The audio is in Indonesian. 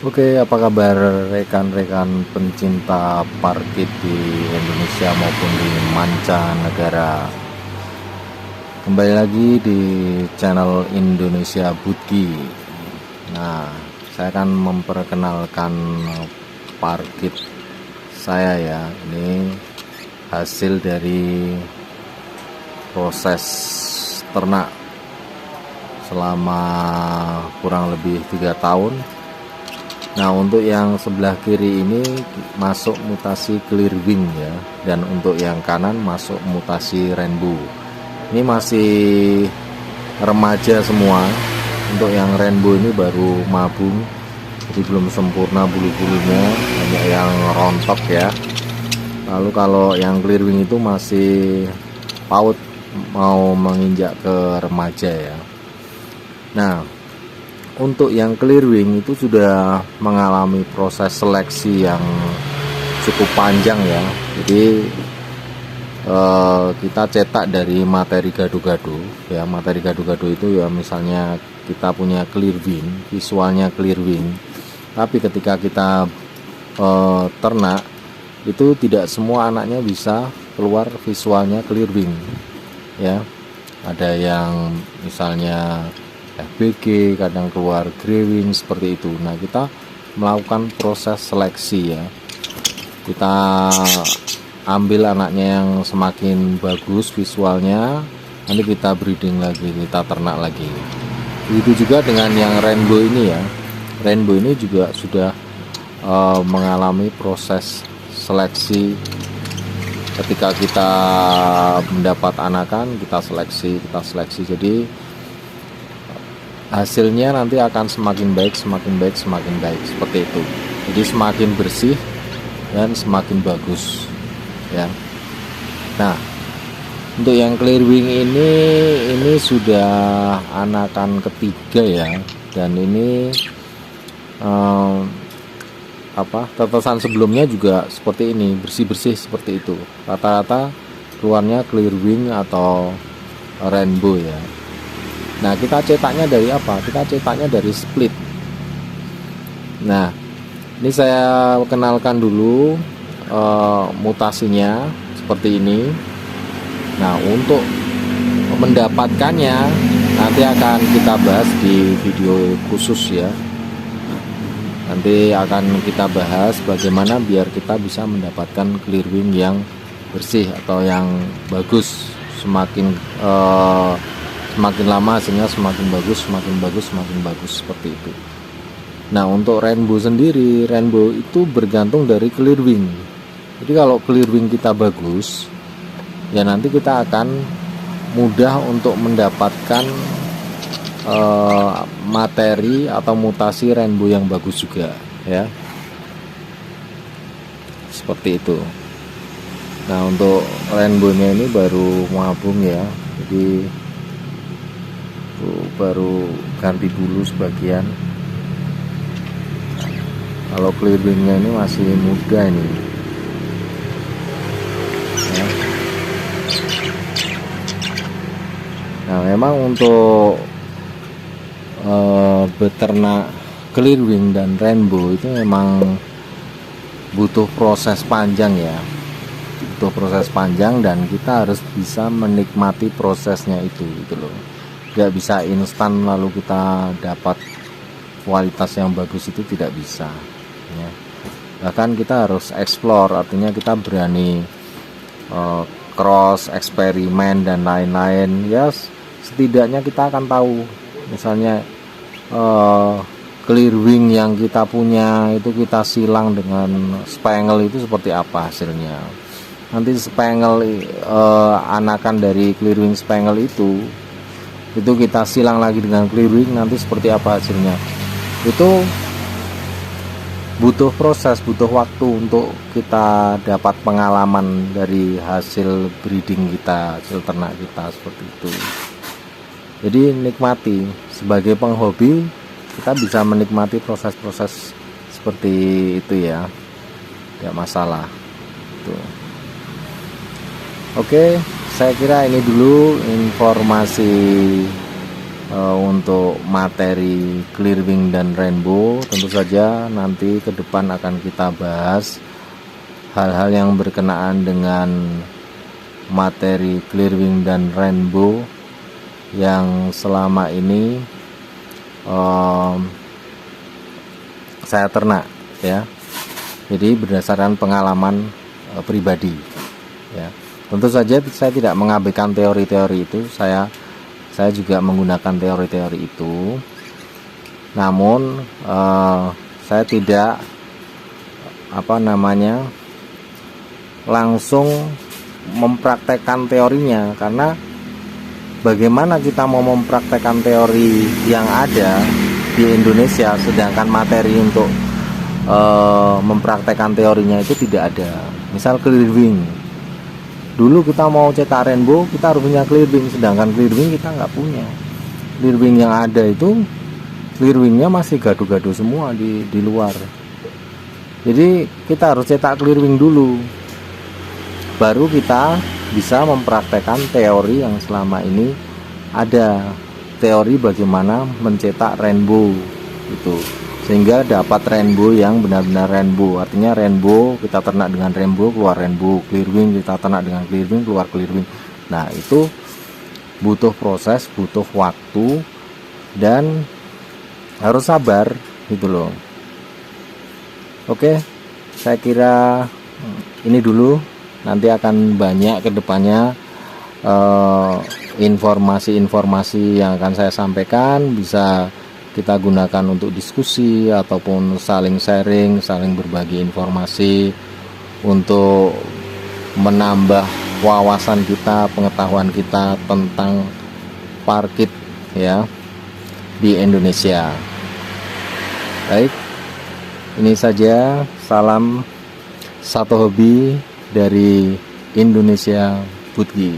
Oke, apa kabar rekan-rekan pencinta parkit di Indonesia maupun di mancanegara? Kembali lagi di channel Indonesia Budki. Nah, saya akan memperkenalkan parkit saya ya. Ini hasil dari proses ternak selama kurang lebih 3 tahun. Nah, untuk yang sebelah kiri ini masuk mutasi clearwing ya, dan untuk yang kanan masuk mutasi rainbow. Ini masih remaja semua. Untuk yang rainbow ini baru mabung, jadi belum sempurna bulu-bulunya, banyak yang rontok ya. Lalu kalau yang clearwing itu masih paut, mau menginjak ke remaja ya. Nah, untuk yang clearwing itu sudah mengalami proses seleksi yang cukup panjang ya. Jadi kita cetak dari materi gado-gado ya. Materi gado-gado itu ya, misalnya kita punya clearwing, visualnya clearwing, tapi ketika kita ternak itu tidak semua anaknya bisa keluar visualnya clearwing ya. Ada yang misalnya FBG, kadang keluar Greywing seperti itu. Nah, kita melakukan proses seleksi ya. Kita ambil anaknya yang semakin bagus visualnya, nanti kita breeding lagi, kita ternak lagi. Begitu juga dengan yang rainbow ini ya. Rainbow ini juga sudah mengalami proses seleksi. Ketika kita mendapat anakan, kita seleksi. Jadi hasilnya nanti akan semakin baik seperti itu. Jadi semakin bersih dan semakin bagus ya. Nah, untuk yang clearwing ini sudah anakan ketiga ya, dan ini tetesan sebelumnya juga seperti ini, bersih seperti itu. Rata-rata keluarnya clearwing atau rainbow ya. Nah, kita cetaknya dari apa? Kita cetaknya dari split. Nah, ini saya kenalkan dulu mutasinya seperti ini. Nah, untuk mendapatkannya nanti akan kita bahas di video khusus ya. Nanti akan kita bahas bagaimana biar kita bisa mendapatkan clearwing yang bersih atau yang bagus. Semakin lama hasilnya semakin bagus seperti itu. Nah, untuk rainbow sendiri, rainbow itu bergantung dari clearwing. Jadi kalau clearwing kita bagus ya, nanti kita akan mudah untuk mendapatkan materi atau mutasi rainbow yang bagus juga ya, seperti itu. Nah, untuk rainbownya ini baru mabung ya, jadi baru ganti bulu sebagian. Kalau clearwingnya ini masih muda ini ya. Nah, memang untuk beternak clearwing dan rainbow itu memang butuh proses panjang ya, dan kita harus bisa menikmati prosesnya itu gitu loh. Gak bisa instan lalu kita dapat kualitas yang bagus, itu tidak bisa ya. Bahkan kita harus explore, artinya kita berani cross, eksperimen dan lain-lain ya. Setidaknya kita akan tahu, misalnya clearwing yang kita punya itu kita silang dengan spangle itu seperti apa hasilnya. Nanti spangle anakan dari clearwing spangle itu kita silang lagi dengan clearwing, nanti seperti apa hasilnya. Itu butuh proses, butuh waktu untuk kita dapat pengalaman dari hasil breeding kita, hasil ternak kita, seperti itu. Jadi nikmati, sebagai penghobi kita bisa menikmati proses-proses seperti itu ya, tidak masalah tuh. Oke, saya kira ini dulu informasi untuk materi Clearwing dan Rainbow. Tentu saja nanti ke depan akan kita bahas hal-hal yang berkenaan dengan materi Clearwing dan Rainbow yang selama ini saya ternak ya. Jadi berdasarkan pengalaman pribadi ya. Tentu saja saya tidak mengabaikan teori-teori itu, saya juga menggunakan teori-teori itu. Namun saya tidak langsung mempraktekkan teorinya, karena bagaimana kita mau mempraktekkan teori yang ada di Indonesia sedangkan materi untuk mempraktekkan teorinya itu tidak ada. Misal Clearwing, dulu kita mau cetak Rainbow kita harus punya Clearwing, sedangkan Clearwing kita nggak punya. Clearwing yang ada itu Clearwingnya masih gaduh-gaduh semua di luar. Jadi kita harus cetak Clearwing dulu, baru kita bisa mempraktekkan teori yang selama ini ada, teori bagaimana mencetak Rainbow itu, sehingga dapat Rainbow yang benar-benar Rainbow. Artinya Rainbow kita ternak dengan Rainbow keluar Rainbow, Clearwing kita ternak dengan Clearwing keluar Clearwing. Nah itu butuh proses, butuh waktu, dan harus sabar gitu loh. Oke, saya kira ini dulu. Nanti akan banyak kedepannya informasi-informasi yang akan saya sampaikan, bisa kita gunakan untuk diskusi ataupun saling sharing, saling berbagi informasi untuk menambah wawasan kita, pengetahuan kita tentang parkit ya di Indonesia. Baik, ini saja, salam satu hobi dari Indonesia Budgi.